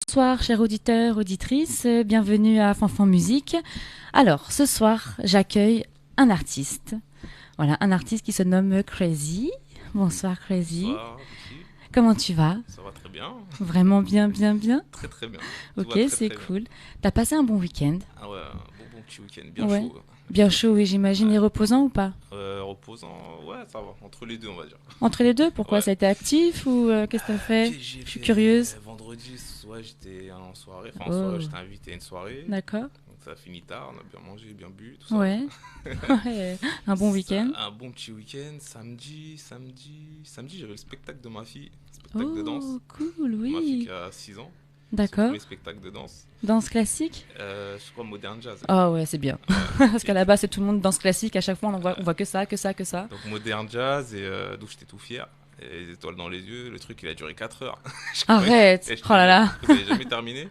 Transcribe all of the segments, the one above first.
Bonsoir, chers auditeurs, auditrices, bienvenue à Fanfan Musique. Alors, ce soir, j'accueille un artiste. Voilà, un artiste qui se nomme Crazy. Bonsoir, Crazy. Bonsoir Lucie, Comment tu vas? ça va très bien, Vraiment bien, bien, bien. très très bien, tout Ok, va très c'est très bien. cool. T'as passé un bon week-end? Ah ouais, un bon petit week-end, bien Ouais. chaud, Bien chaud, oui, j'imagine. ouais. Et reposant ou pas? Reposant, ouais ça va, entre les deux on va dire. Entre les deux, pourquoi? Ouais. Ça a été actif ou qu'est-ce que t'as fait? J'ai Je suis fait curieuse. vendredi, ouais j'étais en soirée, enfin en soirée Oh, j'étais invité à une soirée, d'accord. donc ça a fini tard, on a bien mangé, bien bu, tout ça. Ouais. Ouais. Un bon week-end. Un bon petit week-end, samedi j'avais le spectacle de ma fille, spectacle de danse. Oh, cool, Ma fille oui. qui a 6 ans, son D'accord. premier spectacle de danse. Danse classique? Je crois modern jazz. Ah ouais, c'est bien. Ouais. Parce qu'à Et la du base, c'est tout le monde danse classique. À chaque fois, on voit que ça, que ça, que ça. Donc modern jazz et donc j'étais tout fier. Et les étoiles dans les yeux, le truc il a duré 4 heures. Je croyais, Arrête! et je Oh te là jure, là! je crois que j'avais jamais terminé.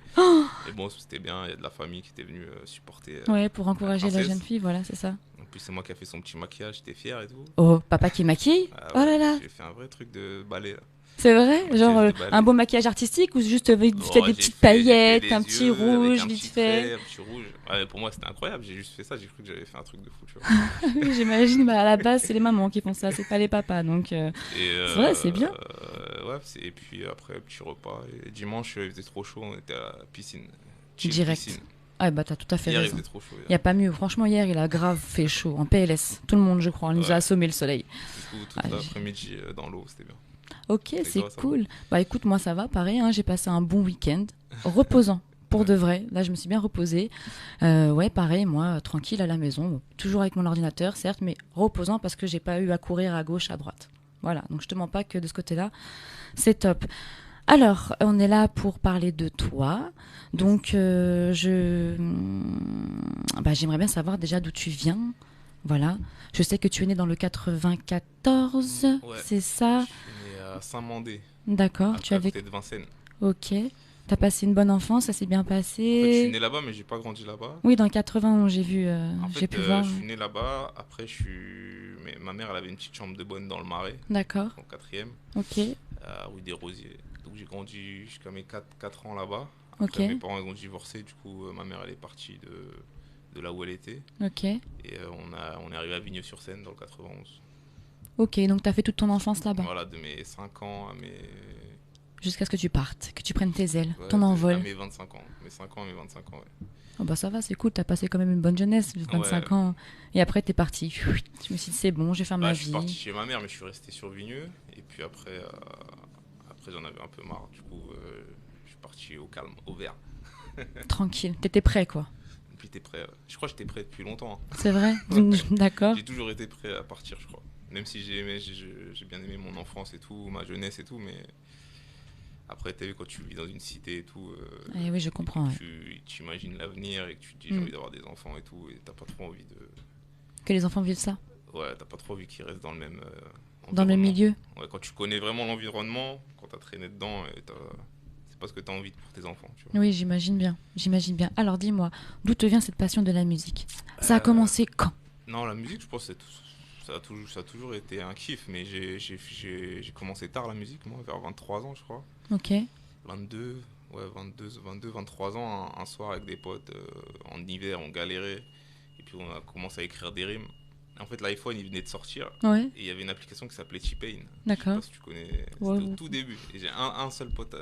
Et bon, c'était bien, il y a de la famille qui était venue supporter Ouais, pour la encourager la jeune princesse. fille, voilà, c'est ça. En plus, c'est moi qui a fait son petit maquillage, j'étais fier et tout. Oh, papa qui maquille? Ah Oh ouais, là là! j'ai fait un vrai truc de ballet là. C'est Un vrai? Genre maquillage de un ballet. beau maquillage artistique ou juste vite fait Oh, des j'ai petites fait, j'ai fait paillettes, un les petit yeux avec rouge un vite petit fait? trait, un petit rouge. Ouais, pour moi c'était incroyable, j'ai juste fait ça, j'ai cru que j'allais faire un truc de fou, tu vois. J'imagine, bah à la base, c'est les mamans qui font ça, c'est pas les papas. Donc, Et c'est vrai, c'est bien. ouais, et puis après, petit repas. Et dimanche, il faisait trop chaud, on était à la piscine. Chill piscine. Direct. Ah bah t'as tout à fait Hier, il raison. faisait trop chaud. Y a Hier. pas mieux. Franchement, hier, il a grave fait chaud, en PLS. Tout le monde, je crois, on nous a Ouais. assommé le soleil. Du coup, Ah, toute l'après-midi dans l'eau, c'était bien. ok, Et c'est toi, ça va? cool. Bah écoute, moi ça va, pareil, hein, j'ai passé un bon week-end, reposant, pour Ouais. de vrai. Là, je me suis bien reposée. Ouais, pareil, moi, tranquille à la maison, bon, toujours avec mon ordinateur, certes, mais reposant parce que j'ai pas eu à courir à gauche, à droite. Voilà, donc je te mens pas que de ce côté-là, c'est top. Alors, on est là pour parler de toi. Yes. Donc, bah, j'aimerais bien savoir déjà d'où tu viens. Voilà. Je sais que tu es né dans le 94, Ouais. c'est Je ça? suis né à Saint-Mandé, D'accord. Tu à avais côté de Vincennes. Ok. T'as passé une bonne enfance, ça s'est bien En fait, je suis passé. né là-bas, mais j'ai pas grandi là-bas. Oui, dans le 91, En j'ai fait, pu voir. je suis né là-bas. Après, mais ma mère, elle avait une petite chambre de bonne dans le Marais, D'accord. en quatrième, Ok. rue des Rosiers. Donc j'ai grandi jusqu'à mes 4 ans là-bas. Ok. Après, mes parents ils ont divorcé, du coup, ma mère elle est partie de là où elle était. Ok. Et on est arrivé à Vigneux-sur-Seine dans le 91. Ok. Donc t'as fait toute ton enfance là-bas, Voilà, de mes 5 ans à jusqu'à ce que tu partes, que tu prennes tes ailes, ouais, ton à envol. mes 25 ans. Mes 5 ans à mes 25 ans, ouais. Oh bah ça va, c'est cool. T'as passé quand même une bonne jeunesse, Ouais, 25 ans. Et après t'es parti. Je me suis dit c'est bon, je vais faire bah, ma je suis parti vie. chez ma mère, mais je suis resté sur Vigneux. Et puis après j'en avais un peu marre. Du coup, je suis parti au calme, au vert. Tranquille. T'étais prêt quoi. Et puis t'es prêt. Je crois que j'étais prêt depuis longtemps, C'est vrai. hein. Ouais. D'accord. J'ai toujours été prêt à partir, je crois. Même si j'ai bien aimé mon enfance et tout, ma jeunesse et tout, mais après, t'as vu, quand tu vis dans une cité et tout, Eh oui, je et comprends. que Ouais. tu imagines l'avenir et que tu te dis j'ai Hmm. envie d'avoir des enfants et tout, et t'as pas trop envie de. Que les enfants vivent ça Ouais, t'as pas trop envie qu'ils restent dans le même dans le environnement. milieu. Ouais, quand tu connais vraiment l'environnement, quand t'as traîné dedans, c'est pas ce que t'as envie pour tes enfants, tu vois. Oui, j'imagine bien. J'imagine bien. Alors dis-moi, d'où te vient cette passion de la musique? Ça a Euh, commencé quand? non, la musique, je pense, ça a toujours été un kiff, mais j'ai commencé tard la musique, moi, vers 23 ans, je crois. Ok. 22, ouais, 23 ans, un soir avec des potes, en hiver, on galérait. Et puis on a commencé à écrire des rimes. En fait, l'iPhone, il venait de sortir. Ouais, Et il y avait une application qui s'appelait T-Pain. Je sais d'accord. pas si tu connais. Ouais, C'était au tout début. Et j'ai un seul pote.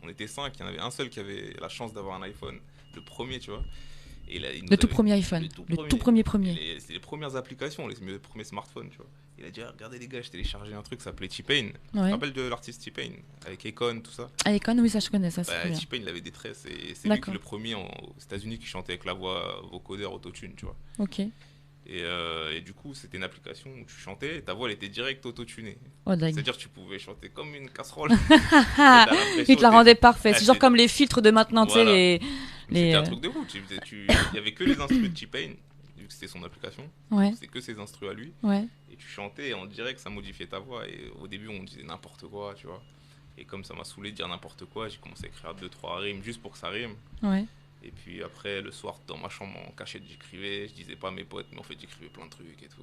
On était cinq. Il y en avait un seul qui avait la chance d'avoir un iPhone. Le premier, tu vois. Et là, il le nous tout avait. premier Le iPhone. tout Le tout premier. premier premier. C'était les premières applications, les premiers smartphones, tu vois. Il a dit, ah, regardez les gars, j'ai téléchargé un truc qui s'appelait T-Pain. Tu te Ouais. rappelles de l'artiste T-Pain? Avec Akon, tout ça. À l'école, oui, ça je connais, ça c'est très Bah, bien. T-Pain, il avait des tresses. Et c'est lui qui est D'accord. le premier aux États-Unis qui chantait avec la voix vocodeur autotune, tu vois. Ok. Et du coup, c'était une application où tu chantais et ta voix elle était direct autotunée. Oh dingue. C'est-à-dire que tu pouvais chanter comme une casserole. Et t'as Il te l'impression la d'être. rendait parfait. Ah, C'est genre comme les filtres de maintenant, tu sais, voilà. Mais les c'était un truc de fou. Il y avait que les instruments de T-Pain, vu que c'était son application. Ouais, Donc c'était que ses instruments à lui. ouais, Et tu chantais et en direct, ça modifiait ta voix. Et au début, on disait n'importe quoi, tu vois. Et comme ça m'a saoulé de dire n'importe quoi, j'ai commencé à écrire deux trois rimes juste pour que ça rime. ouais. Et puis après, le soir, dans ma chambre en cachette, j'écrivais. Je disais pas à mes potes, mais en fait, j'écrivais plein de trucs et tout.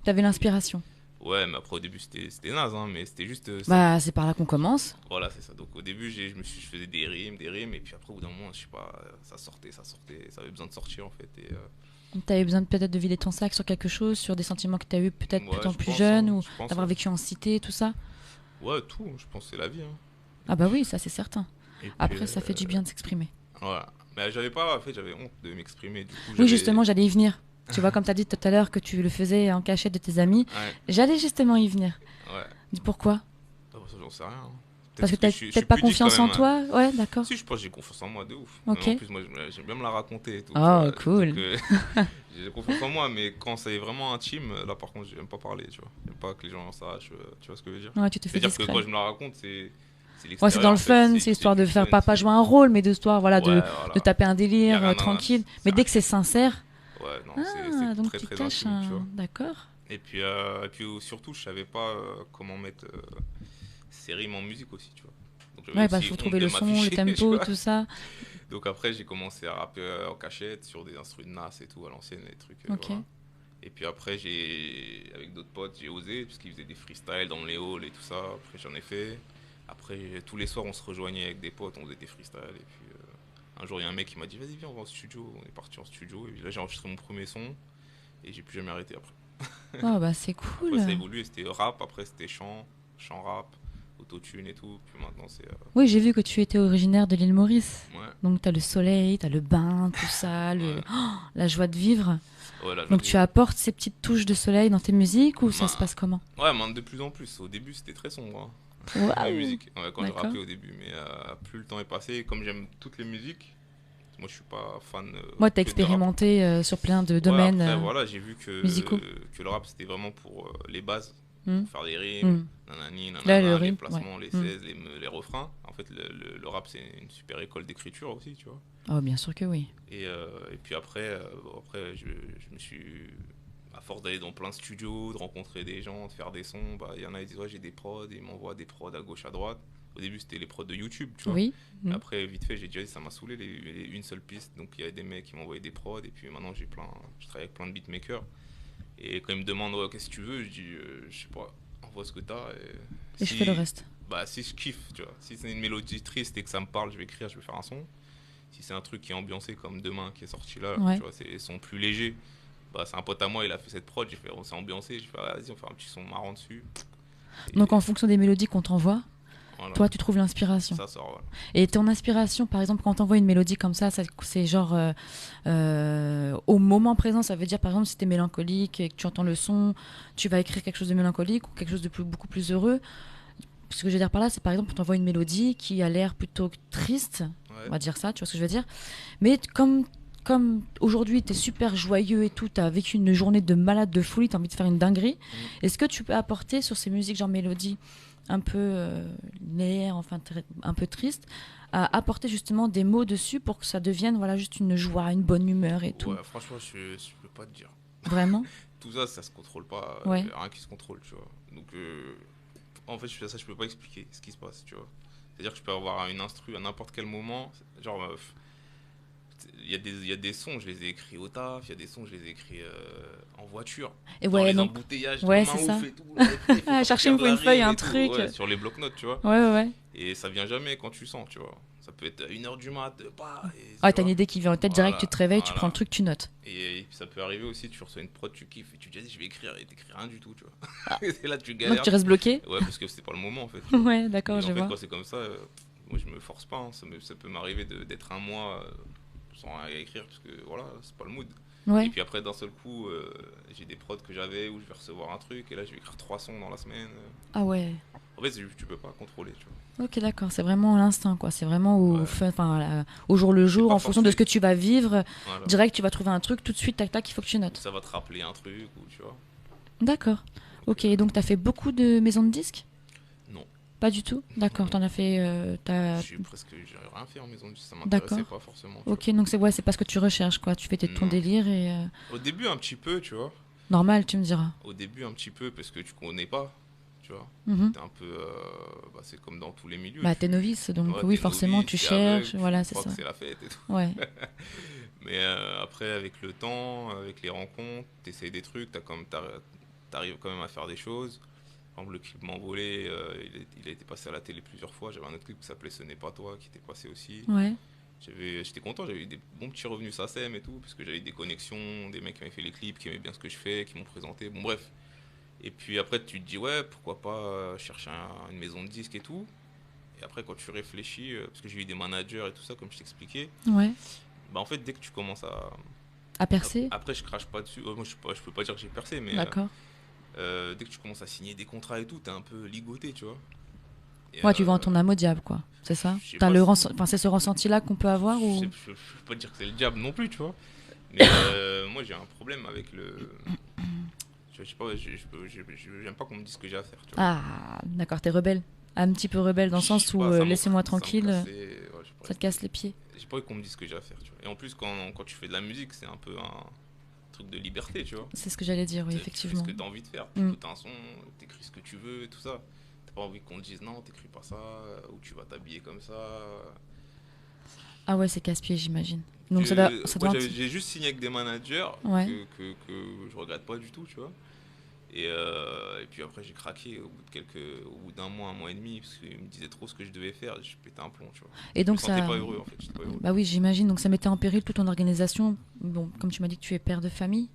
T'avais l'inspiration. Ouais, mais après au début c'était naze, hein, mais c'était juste Bah, c'est par là qu'on commence. voilà, c'est ça. Donc au début, je faisais des rimes, et puis après au bout d'un moment, je sais pas, ça avait besoin de sortir en fait. T'avais besoin peut-être de vider ton sac sur quelque chose, sur des sentiments que t'as eu peut-être Ouais, étant je plus pense, jeune hein, ou je pense, d'avoir ouais. vécu en cité, tout ça. Ouais, tout, je pense que c'est la vie, hein. Et Ah bah oui, puis, ça c'est certain. et puis Après, ça fait du bien de s'exprimer. voilà. Mais j'avais pas, en fait, j'avais honte de m'exprimer. Du coup, Oui, j'avais. justement, j'allais y venir. Tu vois, comme t'as dit tout à l'heure que tu le faisais en cachette de tes amis, Ouais, j'allais justement y venir. ouais. Dis pourquoi? Ah, bah, ça, j'en sais rien, hein. Peut-être Parce que parce que t'as je suis peut-être pas pudique quand confiance en même, hein. toi? Ouais, d'accord. Si, je pense que j'ai confiance en moi de ouf. Ok. En plus, moi, j'aime bien me la raconter et tout, tu Oh, vois. Donc, cool. j'ai confiance en moi, mais quand c'est vraiment intime, là, par contre, j'aime pas parler, tu vois. J'aime pas que les gens sachent, tu vois ce que je veux dire. Ouais, tu te fais C'est-à-dire que discret. quand je me la raconte, c'est Ouais, c'est dans l'extérieur, le en fait. fun, c'est C'est histoire du de faire fun, pas c'est. jouer un rôle, mais d'histoire, voilà, Ouais, de voilà. taper un Y a délire rien tranquille. Mais c'est dès que c'est rien. sincère, Ouais, non, c'est ah, donc très tu très caches intime, tu un. vois. D'accord. Et puis surtout, je savais pas comment mettre ces rimes en musique aussi, tu vois. Donc j'avais Ouais, bah, il aussi faut honte trouver de le son, le m'afficher, tu tempo, vois. tout ça. Donc après, j'ai commencé à rapper en cachette sur des instruments de Nas et tout, à l'ancienne, les trucs, Ok. voilà. Et puis après, avec d'autres potes, j'ai osé, puisqu'ils faisaient des freestyles dans les halls et tout ça. Après, j'en ai fait. Après, tous les soirs, on se rejoignait avec des potes, on faisait des freestyles. Et puis un jour, il y a un mec qui m'a dit, vas-y, viens, on va au studio. On est parti en studio. Et là, j'ai enregistré mon premier son. Et j'ai plus jamais arrêté après. Oh, bah, c'est Après, ça a cool. évolué, c'était rap, après, c'était chant rap, autotune et tout. Puis maintenant, c'est. Oui, j'ai vu que tu étais originaire de l'île Maurice. Ouais, Donc, t'as le soleil, t'as le bain, tout ça, ouais. la joie de vivre. Ouais, la joie Donc, de tu vivre. apportes ces petites touches de soleil dans tes musiques ou ça se Ma- passe comment? Ouais, mais de plus en plus. Au début, c'était très sombre, hein, mes Waouh! musiques. Ouais, quand je D'accord. rappais au début. Mais plus le temps est passé, comme j'aime toutes les musiques, moi, je suis pas fan Moi, t'as que de rap. expérimenté sur plein de Ouais, domaines après, voilà, j'ai vu musicaux. que le rap, c'était vraiment pour les bases, Hmm. pour faire des rimes, Hmm. nanani, Là, le nanana, les rythme, ouais. placements, les Hmm. 16, les refrains. En fait, le rap, c'est une super école d'écriture aussi, tu vois. Oh, bien sûr que oui. Et puis après, je me suis. À force d'aller dans plein de studios, de rencontrer des gens, de faire des sons, bah, il y en a qui disent ouais, j'ai des prods, et ils m'envoient des prods à gauche, à droite. Au début, c'était les prods de YouTube, tu vois. Oui. Mais Hmm. après, vite fait, j'ai dit, ça m'a saoulé, une seule piste. Donc, il y a des mecs qui m'envoyaient des prods. Et puis maintenant, je travaille avec plein de beatmakers. Et quand ils me demandent, ouais, qu'est-ce que tu veux, je dis, je sais pas, envoie ce que t'as. Et Et je fais le si, reste. bah, si je kiffe, tu vois. Si c'est une mélodie triste et que ça me parle, je vais écrire, je vais faire un son. Si c'est un truc qui est ambiancé comme Demain qui est sorti là, tu Ouais. vois, c'est des sons plus légers. Bah, c'est un pote à moi, il a fait cette prod, j'ai fait, on s'est ambiancé, j'ai fait, ah, vas-y, on fait un petit son marrant dessus. Donc, Et en fonction des mélodies qu'on t'envoie, voilà, toi, tu trouves l'inspiration. ça sort, voilà. Et ton inspiration, par exemple, quand on t'envoie une mélodie comme ça c'est genre au moment présent. Ça veut dire, par exemple, si t'es mélancolique et que tu entends le son, tu vas écrire quelque chose de mélancolique ou quelque chose de beaucoup plus heureux. Ce que je veux dire par là, c'est par exemple, on t'envoie une mélodie qui a l'air plutôt triste, on Ouais. va dire ça, tu vois ce que je veux dire. Mais comme aujourd'hui, t'es super joyeux et tout, t'as vécu une journée de malade de folie, t'as envie de faire une dinguerie, Mm. est-ce que tu peux apporter sur ces musiques genre mélodie un peu linéaire, enfin un peu triste, à apporter justement des mots dessus pour que ça devienne voilà juste une joie, une bonne humeur et tout. Ouais, franchement, je peux pas te dire. Vraiment? Tout ça, ça se contrôle pas. Ouais. Y a rien qui se contrôle, tu vois. Donc, en fait, je peux pas expliquer ce qui se passe, tu vois. C'est-à-dire que je peux avoir une instru à n'importe quel moment. Genre, il y a des sons, je les ai écrits au taf. Il y a des sons, je les ai écrits en voiture. Et Dans ouais, les donc embouteillages, ouais, comme un c'est ça. ouf et tout. Là, il faut Ah, chercher sortir de une la feuille, rime un et tout. truc. Ouais, sur les bloc-notes, tu vois. Ouais, ouais, ouais. Et ça vient jamais quand tu sens, tu vois. Ça peut être à 1h du mat, bah, et, Ouais, tu t'as une vois. idée qui vient en tête direct, tu Voilà, te réveilles, tu prends le voilà. truc, tu notes. Et puis ça peut arriver aussi, tu reçois une prod, tu kiffes et tu te dis, vas-y, je vais écrire et t'écris rien du tout, tu vois. Ah, Et là, tu donc galères. tu restes bloqué? Ouais, parce que c'est pas le moment en fait, tu vois. Ouais, d'accord, Et je en fait, vois. quand c'est comme ça, moi je me force pas, hein. Ça peut m'arriver d'être un mois sans rien écrire parce que voilà, c'est pas le mood. Et Ouais. puis après, d'un seul coup, j'ai des prods que j'avais où je vais recevoir un truc et là je vais écrire 3 sons dans la semaine. Ah ouais. En fait, tu peux pas contrôler, tu Ok, d'accord. C'est vraiment l'instinct, quoi. C'est vraiment vois. Ouais, enfin, au jour le c'est jour, pas en fonction de ce forcé. que tu vas vivre. Voilà. Direct, tu vas trouver un truc, tout de suite, tac, tac, il faut que tu Ou notes. ça va te rappeler un truc, ou tu vois. D'accord. Donc, Ok, donc t'as fait beaucoup de maisons de disques? non. Pas du tout? D'accord, Non. t'en as fait... J'ai rien fait en maison de disque, ça m'intéressait D'accord. pas forcément, tu vois. Ok, donc c'est ouais, c'est pas ce que tu recherches, quoi. Tu fais ton Non. délire et... Au début, un petit peu, tu vois. normal, tu me diras. Au début, un petit peu, parce que tu connais pas, tu vois. Mhm. T'es un peu. Bah, c'est comme dans tous les milieux. Bah, t'es novice, donc Ouais, oui, t'es forcément, novice, tu t'es aveugle, cherches, voilà, tu c'est crois que ça. c'est la fête et tout. Ouais. Mais après, avec le temps, avec les rencontres, t'essayes des trucs, t'arrives quand même à faire des choses. Par exemple, le clip M'envoler, il a été passé à la télé plusieurs fois. J'avais un autre clip qui s'appelait Ce n'est pas toi qui était passé aussi. Ouais. J'étais content, j'avais eu des bons petits revenus SACEM et tout, parce que j'avais des connexions, des mecs qui avaient fait les clips, qui aimaient bien ce que je fais, qui m'ont présenté. Bon, bref. Et puis après, tu te dis, ouais, pourquoi pas chercher une maison de disques et tout. Et après, quand tu réfléchis, parce que j'ai eu des managers et tout ça, comme je t'expliquais, Ouais. bah en fait, dès que tu commences à. À percer. Après, je crache pas dessus. Moi, je peux pas dire que j'ai percé, mais D'accord. dès que tu commences à signer des contrats et tout, t'es un peu ligoté, tu vois. Et, Ouais, tu vends ton âme au diable, quoi. C'est ça? je sais T'as pas, enfin, c'est ce ressenti-là qu'on peut avoir ou... je peux pas dire que c'est le diable non plus, tu vois. Mais moi, j'ai un problème avec le. Je sais pas, j'aime pas qu'on me dise ce que j'ai à faire, tu vois. Ah, d'accord, t'es rebelle. Un petit peu rebelle dans le Je sais sens où pas, laissez-moi ça me tranquille, cassait, ouais, ça te casse les pieds. j'ai pas envie qu'on me dise ce que j'ai à faire, tu vois. Et en plus, quand tu fais de la musique, c'est un peu un truc de liberté, tu vois. C'est ce que j'allais dire, oui, Tu fais ce effectivement. que t'as envie de faire, Mm. t'écoutes un son, t'écris ce que tu veux, tout ça. T'as pas envie qu'on te dise non, t'écris pas ça, ou tu vas t'habiller comme ça. Ah ouais, c'est casse-pied, j'imagine. Donc ça Moi, doit... j'ai juste signé avec des managers Ouais. que je regrette pas du tout, tu vois. Et puis après, j'ai craqué au bout d'un mois, un mois et demi, parce qu'ils me disaient trop ce que je devais faire, je pétais un plomb, tu vois. Et Je me donc sentais ça... pas heureux, en fait, j'étais pas heureux. Bah oui, j'imagine. Donc ça mettait en péril toute ton organisation. Bon, comme tu m'as dit que tu es père de famille,